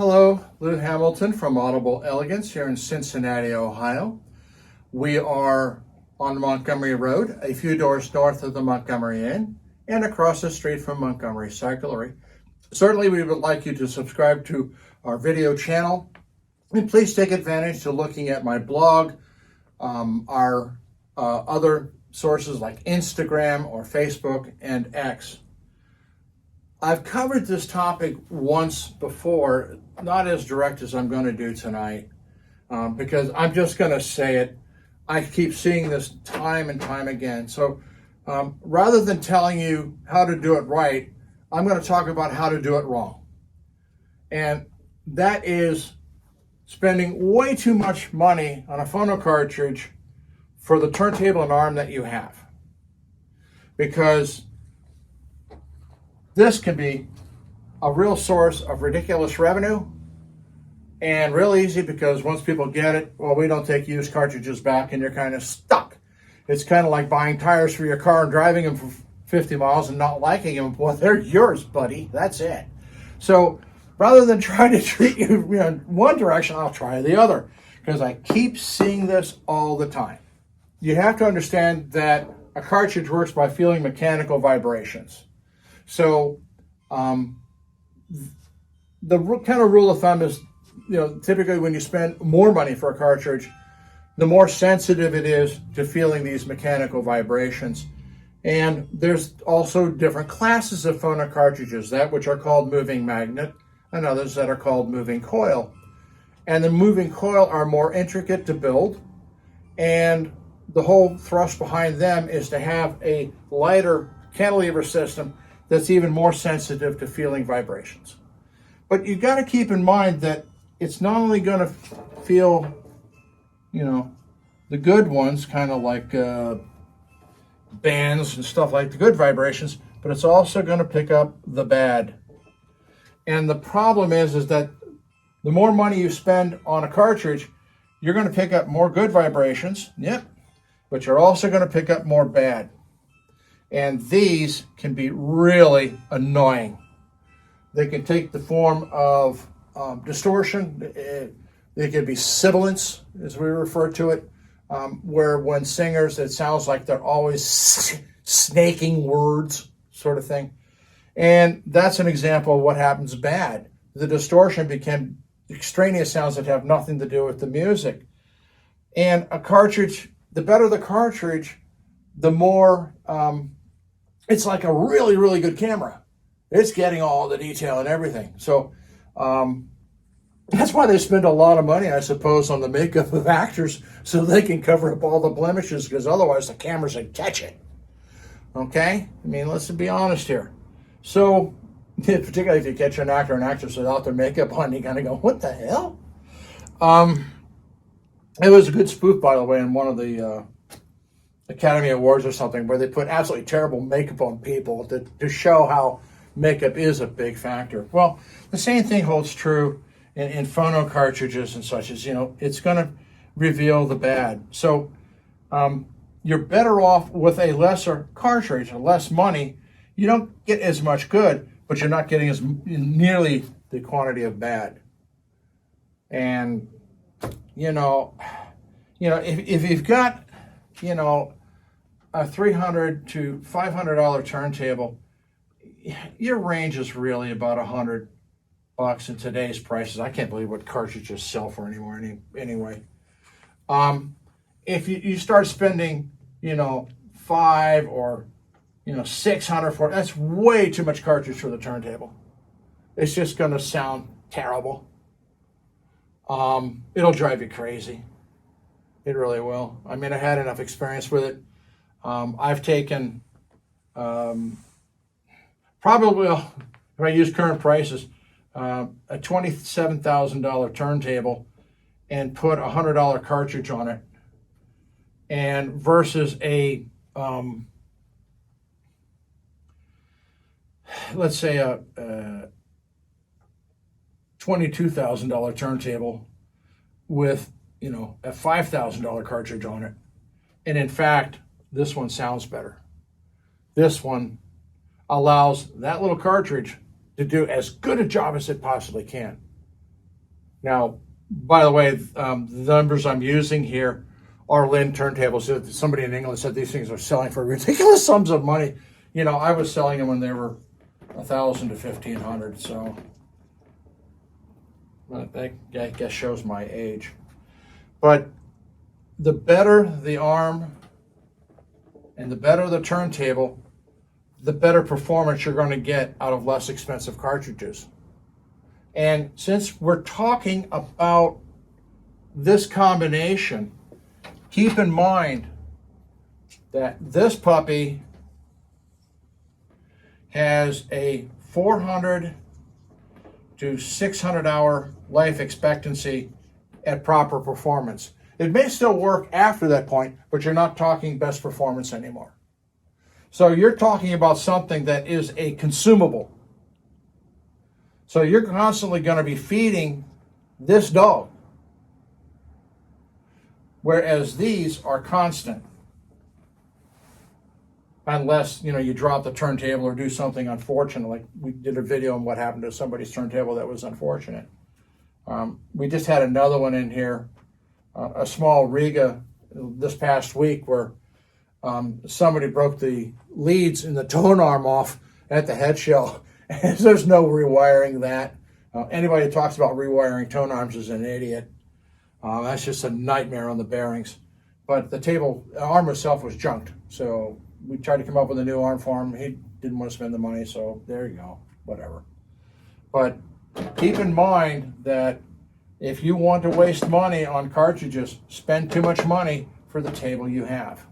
Hello, Lou Hamilton from Audible Elegance here in Cincinnati, Ohio. We are on Montgomery Road, a few doors north of the Montgomery Inn and across the street from Montgomery Cyclery. Certainly, we would like you to subscribe to our video channel, and please take advantage to looking at my blog, our other sources like Instagram or Facebook and X. I've covered this topic once before, not as direct as I'm going to do tonight, because I'm just going to say it. I keep seeing this time and time again. So rather than telling you how to do it right, I'm going to talk about how to do it wrong. And that is spending way too much money on a phono cartridge for the turntable and arm that you have. Because this can be a real source of ridiculous revenue and real easy, because once people get it, well, we don't take used cartridges back and you're kind of stuck. It's kind of like buying tires for your car and driving them for 50 miles and not liking them. Well, they're yours, buddy. That's it. So rather than trying to treat you in one direction, I'll try the other, because I keep seeing this all the time. You have to understand that a cartridge works by feeling mechanical vibrations. So the kind of rule of thumb is, typically when you spend more money for a cartridge, the more sensitive it is to feeling these mechanical vibrations. And there's also different classes of phono cartridges, that which are called moving magnet and others that are called moving coil. And the moving coil are more intricate to build, and the whole thrust behind them is to have a lighter cantilever system that's even more sensitive to feeling vibrations. But you got to keep in mind that it's not only going to feel, the good ones, kind of like bands and stuff like the good vibrations, but it's also going to pick up the bad. And the problem is that the more money you spend on a cartridge, you're going to pick up more good vibrations, but you're also going to pick up more bad. And these can be really annoying. They can take the form of distortion. They can be sibilance, as we refer to it, where when singers, it sounds like they're always snaking words, sort of thing. And that's an example of what happens bad. The distortion became extraneous sounds that have nothing to do with the music. And a cartridge, the better the cartridge, the more it's like a really, really good camera. It's getting all the detail and everything. So that's why they spend a lot of money, I suppose, on the makeup of actors, so they can cover up all the blemishes, because otherwise the cameras would catch it. Okay? I mean, let's be honest here. So, particularly if you catch an actor and actress without their makeup on, you kind of go, what the hell? It was a good spoof, by the way, in one of the Academy Awards or something, where they put absolutely terrible makeup on people to show how makeup is a big factor. Well, the same thing holds true in phono cartridges and such, as, it's going to reveal the bad. So you're better off with a lesser cartridge, less money. You don't get as much good, but you're not getting as nearly the quantity of bad. And, if you've got, a $300 to $500 turntable, your range is really about $100 in today's prices. I can't believe what cartridges sell for anymore. Anyway, if you start spending, $500 or $600 for it, that's way too much cartridge for the turntable. It's just going to sound terrible. It'll drive you crazy. It really will. I mean, I had enough experience with it. I've taken probably, if I use current prices, a $27,000 turntable and put a $100 cartridge on it, and versus a let's say a $22,000 turntable with a $5,000 cartridge on it. And in fact, this one sounds better. This one allows that little cartridge to do as good a job as it possibly can. Now, by the way, the numbers I'm using here are Lynn turntables. Somebody in England said these things are selling for ridiculous sums of money. You know, I was selling them when they were $1,000 to $1,500. So that I guess shows my age. But the better the arm and the better the turntable, the better performance you're going to get out of less expensive cartridges. And since we're talking about this combination, keep in mind that this puppy has a 400 to 600 hour life expectancy at proper performance. It may still work after that point, but you're not talking best performance anymore. So you're talking about something that is a consumable. So you're constantly going to be feeding this dog, whereas these are constant. Unless, you know, you drop the turntable or do something unfortunate, like we did a video on what happened to somebody's turntable that was unfortunate. We just had another one in here, a small Riga this past week where somebody broke the leads in the tone arm off at the head shell. And there's no rewiring that. Anybody who talks about rewiring tone arms is an idiot. That's just a nightmare on the bearings. But the arm itself was junked. So we tried to come up with a new arm for him. He didn't want to spend the money, so there you go, whatever. But keep in mind that if you want to waste money on cartridges, spend too much money for the table you have.